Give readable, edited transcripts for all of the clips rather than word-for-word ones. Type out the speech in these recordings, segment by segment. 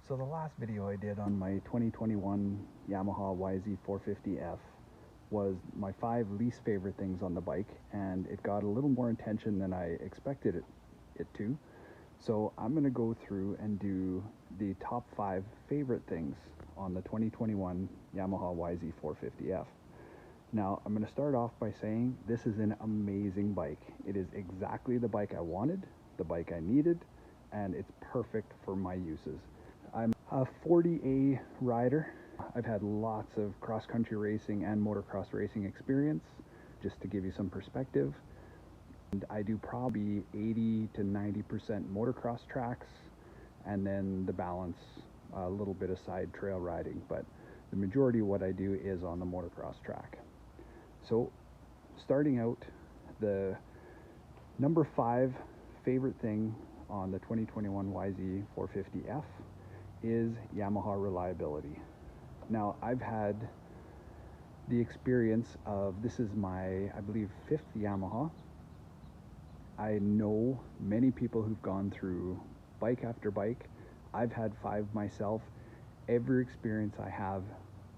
So the last video I did on my 2021 Yamaha YZ450F was my 5 least favorite things on the bike, and it got a little more attention than I expected it to. So I'm going to go through and do the top 5 favorite things on the 2021 Yamaha YZ450F. Now I'm going to start off by saying this is an amazing bike. It is exactly the bike I wanted, the bike I needed, and it's perfect for my uses. I'm a 40A rider. I've had lots of cross-country racing and motocross racing experience, just to give you some perspective. And I do probably 80 to 90% motocross tracks, and then the balance, a little bit of side trail riding, but the majority of what I do is on the motocross track. So starting out, the number 5 favorite thing on the 2021 YZ450F is Yamaha Reliability. Now, I've had the experience of, this is my, I believe, 5th Yamaha. I know many people who've gone through bike after bike. I've had 5 myself. Every experience I have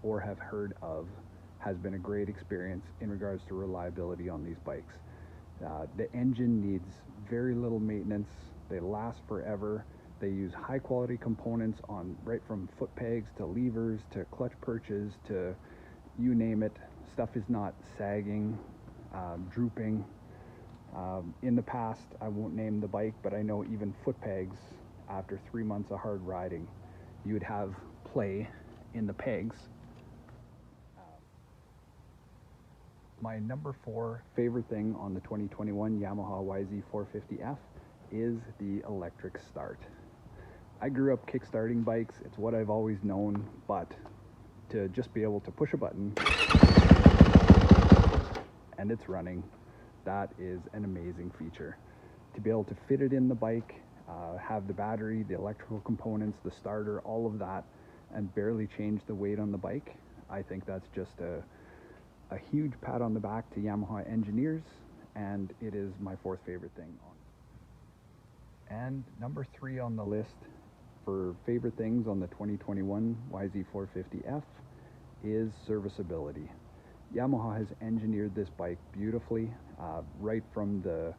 or have heard of has been a great experience in regards to reliability on these bikes. The engine needs very little maintenance. They last forever. They use high quality components on right from foot pegs to levers to clutch perches to you name it. Stuff is not sagging, drooping. In the past, I won't name the bike, but I know even foot pegs, after 3 months of hard riding, you would have play in the pegs. My number 4 favorite thing on the 2021 Yamaha YZ450F is the electric start. I grew up kickstarting bikes. It's what I've always known, but to just be able to push a button and it's running, that is an amazing feature. To be able to fit it in the bike, have the battery, the electrical components, the starter, all of that, and barely change the weight on the bike, I think that's just a huge pat on the back to Yamaha engineers, and it is my 4th favorite thing on. And number 3 on the list for favorite things on the 2021 YZ450F is serviceability. Yamaha has engineered this bike beautifully, right from the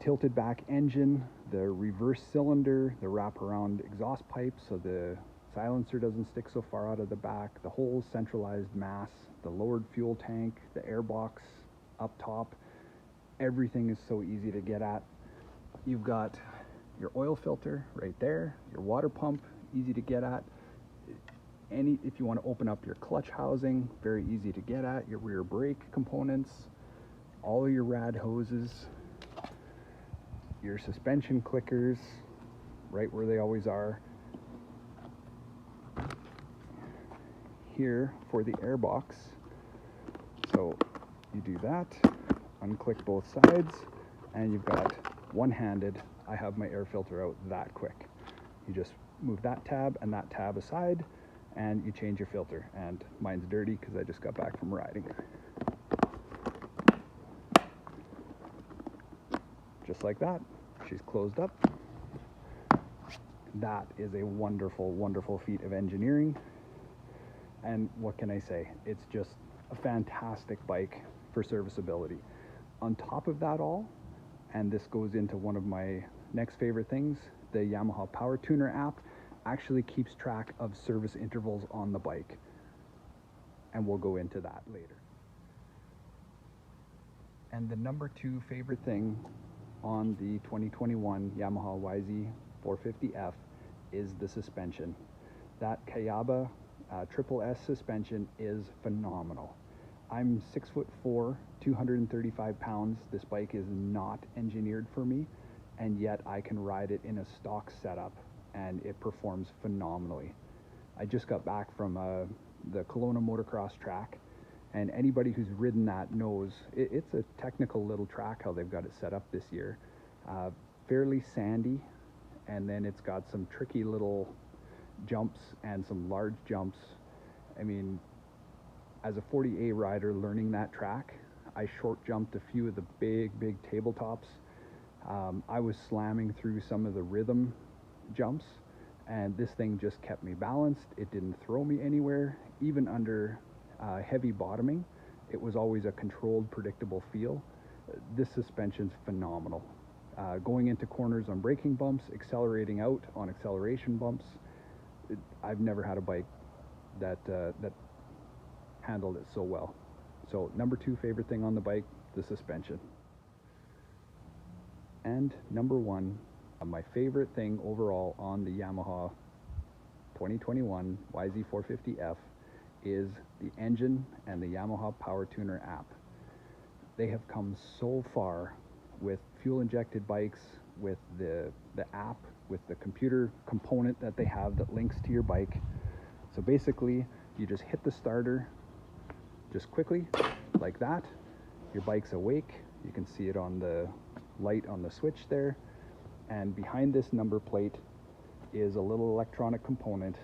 tilted back engine, the reverse cylinder, the wraparound exhaust pipe so the silencer doesn't stick so far out of the back, the whole centralized mass, the lowered fuel tank, the airbox up top. Everything is so easy to get at. You've got your oil filter right there, your water pump, easy to get at. If you want to open up your clutch housing, very easy to get at. Your rear brake components, all of your rad hoses, your suspension clickers, right where they always are. Here for the airbox. So you do that, unclick both sides, and you've got one-handed. I have my air filter out that quick. You just move that tab and that tab aside, and you change your filter. And mine's dirty because I just got back from riding. Just like that, she's closed up. That is a wonderful, wonderful feat of engineering. And what can I say? It's just a fantastic bike for serviceability. On top of that all, and this goes into one of my next favorite things, the Yamaha Power Tuner app actually keeps track of service intervals on the bike. And we'll go into that later. And the number 2 favorite thing on the 2021 Yamaha YZ450F is the suspension. That Kayaba Triple S suspension is phenomenal. I'm 6'4", 235 pounds. This bike is not engineered for me, and yet I can ride it in a stock setup, and it performs phenomenally. I just got back from the Kelowna motocross track, and anybody who's ridden that knows it's a technical little track how they've got it set up this year. Fairly sandy, and then it's got some tricky little jumps and some large jumps. I mean, as a 40A rider learning that track, I short jumped a few of the big tabletops. I was slamming through some of the rhythm jumps, and this thing just kept me balanced. It didn't throw me anywhere. Even under heavy bottoming, it was always a controlled, predictable feel. This suspension's phenomenal. Going into corners on braking bumps, accelerating out on acceleration bumps, I've never had a bike that handled it so well. So number 2 favorite thing on the bike, the suspension. And number 1, my favorite thing overall on the Yamaha 2021 YZ450F is the engine and the Yamaha Power Tuner app. They have come so far with fuel injected bikes, with the app, with the computer component that they have that links to your bike. So basically, you just hit the starter just quickly like that. Your bike's awake. You can see it on the light on the switch there. And behind this number plate is a little electronic component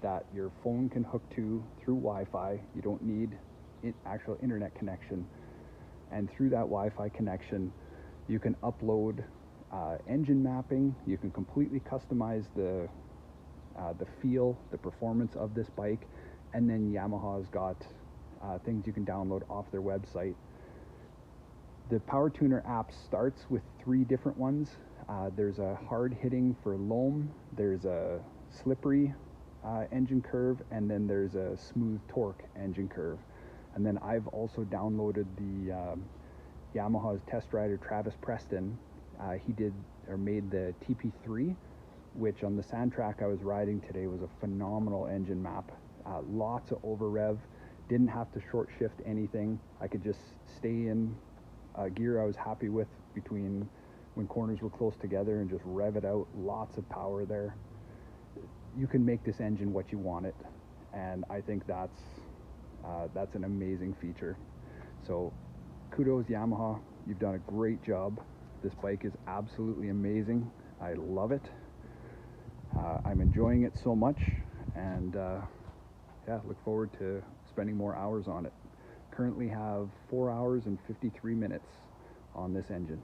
that your phone can hook to through Wi-Fi. You don't need actual internet connection. And through that Wi-Fi connection, you can upload engine mapping. You can completely customize the feel, the performance of this bike. And then Yamaha's got things you can download off their website. The Power Tuner app starts with 3 different ones. There's a hard hitting for loam, there's a slippery engine curve, and then there's a smooth torque engine curve. And then I've also downloaded the Yamaha's test rider Travis Preston. He made the TP3, which on the sand track I was riding today was a phenomenal engine map. Lots of over rev, didn't have to short shift anything. I could just stay in gear I was happy with between when corners were close together and just rev it out. Lots of power there. You can make this engine what you want it, and I think that's an amazing feature. So kudos Yamaha, you've done a great job. This bike is absolutely amazing. I love it. I'm enjoying it so much, and yeah, look forward to spending more hours on it. Currently have 4 hours and 53 minutes on this engine.